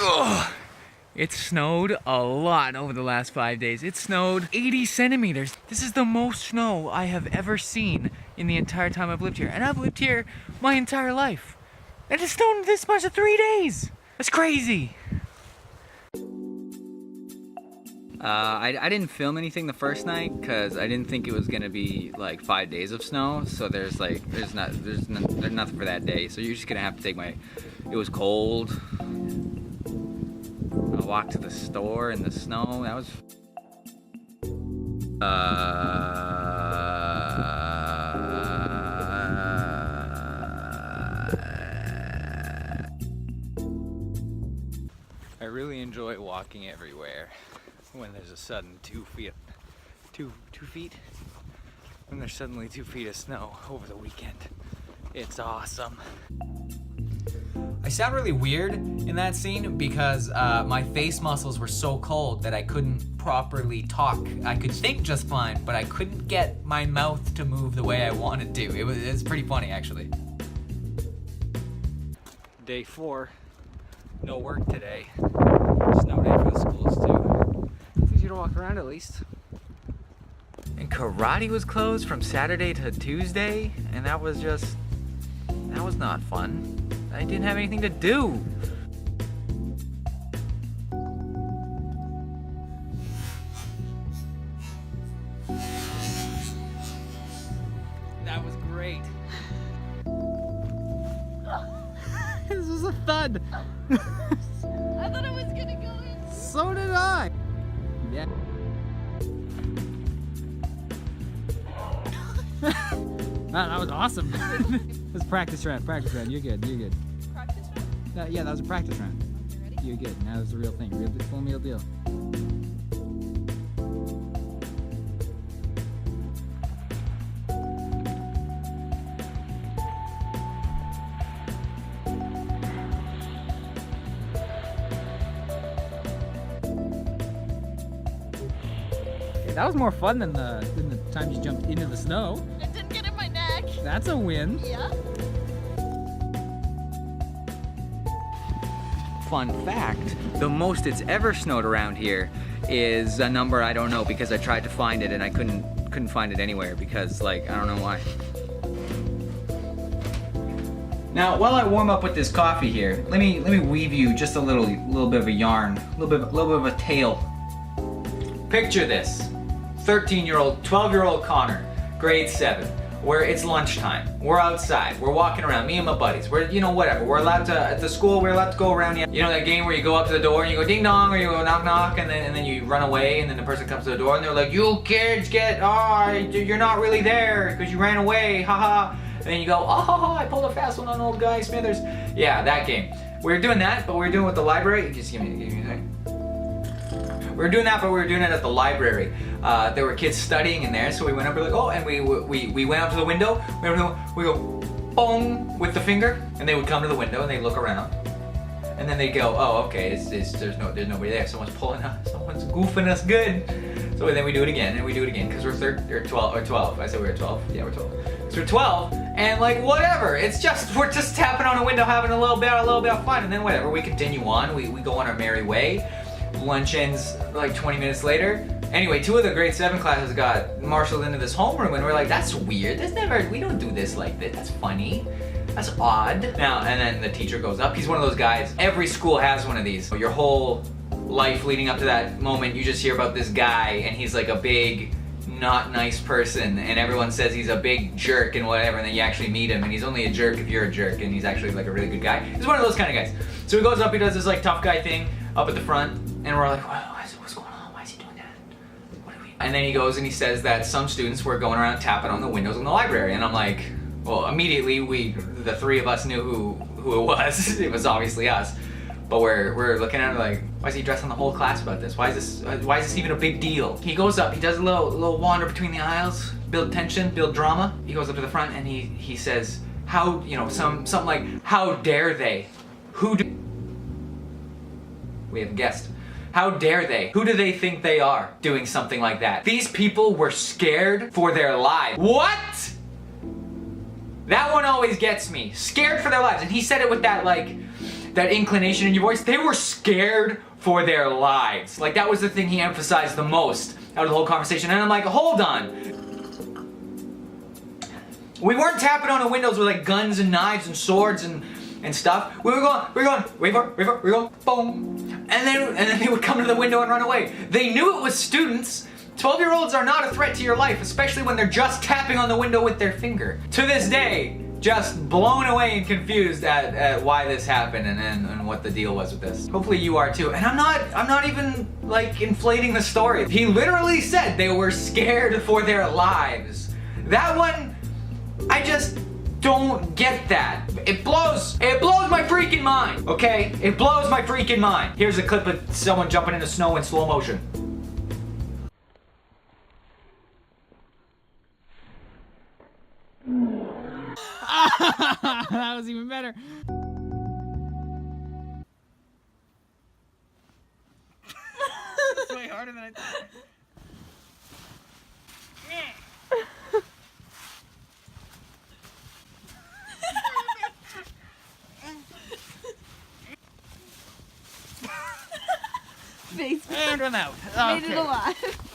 Ugh. It snowed a lot over the last 5 days. It snowed 80 centimeters. This is the most snow I have ever seen in the entire time I've lived here. And I've lived here my entire life. And it snowed this much in 3 days. That's crazy. I didn't film anything the first night because I didn't think it was gonna be like 5 days of snow. So there's nothing for that day. So you're just gonna have to take my. It was cold. I walked to the store in the snow. That was. I really enjoy walking everywhere when there's a sudden 2 feet, when there's suddenly 2 feet of snow over the weekend. It's awesome. I sound really weird in that scene because my face muscles were so cold that I couldn't properly talk. I could think just fine, but I couldn't get my mouth to move the way I wanted to. It's pretty funny, actually. Day 4, no work today. Snow day for the schools too. It's easier to walk around at least. And karate was closed from Saturday to Tuesday, and that was not fun. I didn't have anything to do. That was great. This was a thud. I thought it was gonna go in. So did I. Yeah. That was awesome. It was practice round. You're good. Practice round? Yeah, that was a practice round. Okay, ready? You're good. Now it's the real thing. Full meal deal. That was more fun than the time you jumped into the snow. It didn't get in my neck. That's a win. Yeah. Fun fact, the most it's ever snowed around here is a number I don't know because I tried to find it and I couldn't find it anywhere because like I don't know why. Now, while I warm up with this coffee here, let me weave you just a little bit of a yarn, a little bit of a tale. Picture this. 13-year-old, 12-year-old Connor, grade 7, where it's lunchtime. We're outside, we're walking around, me and my buddies. We're, whatever. We're allowed to, at the school, we're allowed to go around. You know that game where you go up to the door and you go ding dong, or you go knock knock, and then you run away, and then the person comes to the door and they're like, you kids you're not really there because you ran away, haha. And then you go, oh, I pulled a fast one on old guy Smithers. Yeah, that game. We're doing that, but we're doing it with the library. Just give me a second. We were doing that, but we were doing it at the library. There were kids studying in there, so we went up, we're like, oh, and we went up to the window, we go, boom, with the finger, and they would come to the window and they'd look around. And then they'd go, oh, okay, there's nobody there, someone's pulling us, someone's goofing us good. So then we do it again, and we do it again, because we're 12, I said we were 12, yeah, we're 12. So we're 12, and like, whatever, we're just tapping on a window, having a little bit of fun, and then whatever, we continue on, we go on our merry way. Lunch ends like 20 minutes later. Anyway, 2 of the grade 7 classes got marshaled into this homeroom and we're like, that's weird. We don't do this like this. That's funny. That's odd. Now, and then the teacher goes up. He's one of those guys. Every school has one of these. Your whole life leading up to that moment, you just hear about this guy and he's like a big, not nice person and everyone says he's a big jerk and whatever, and then you actually meet him and he's only a jerk if you're a jerk and he's actually like a really good guy. He's one of those kind of guys. So he goes up, he does this like tough guy thing up at the front, and we're like, what's going on? Why is he doing that? And then he goes and he says that some students were going around tapping on the windows in the library, and I'm like, well, immediately the 3 of us knew who it was. It was obviously us. But we're looking at it like, why is he addressing the whole class about this? Why is this even a big deal? He goes up, he does a little wander between the aisles, build tension, build drama. He goes up to the front and he says, something like, how dare they? We have a guest. How dare they? Who do they think they are doing something like that? These people were scared for their lives. What? That one always gets me. Scared for their lives. And he said it with that that inclination in your voice. They were scared for their lives. Like, that was the thing he emphasized the most out of the whole conversation. And I'm like, hold on. We weren't tapping on the windows with like guns and knives and swords and stuff. We were going, wait for it, boom. And then they would come to the window and run away. They knew it was students. 12-year-olds are not a threat to your life, especially when they're just tapping on the window with their finger. To this day, just blown away and confused at why this happened and what the deal was with this. Hopefully you are too. And I'm not even like inflating the story. He literally said they were scared for their lives. That one, I just don't get that. It blows my freaking mind, okay? It blows my freaking mind. Here's a clip of someone jumping in the snow in slow motion. That was even better. It's way harder than I thought. Face And I'm out. made Okay. it alive.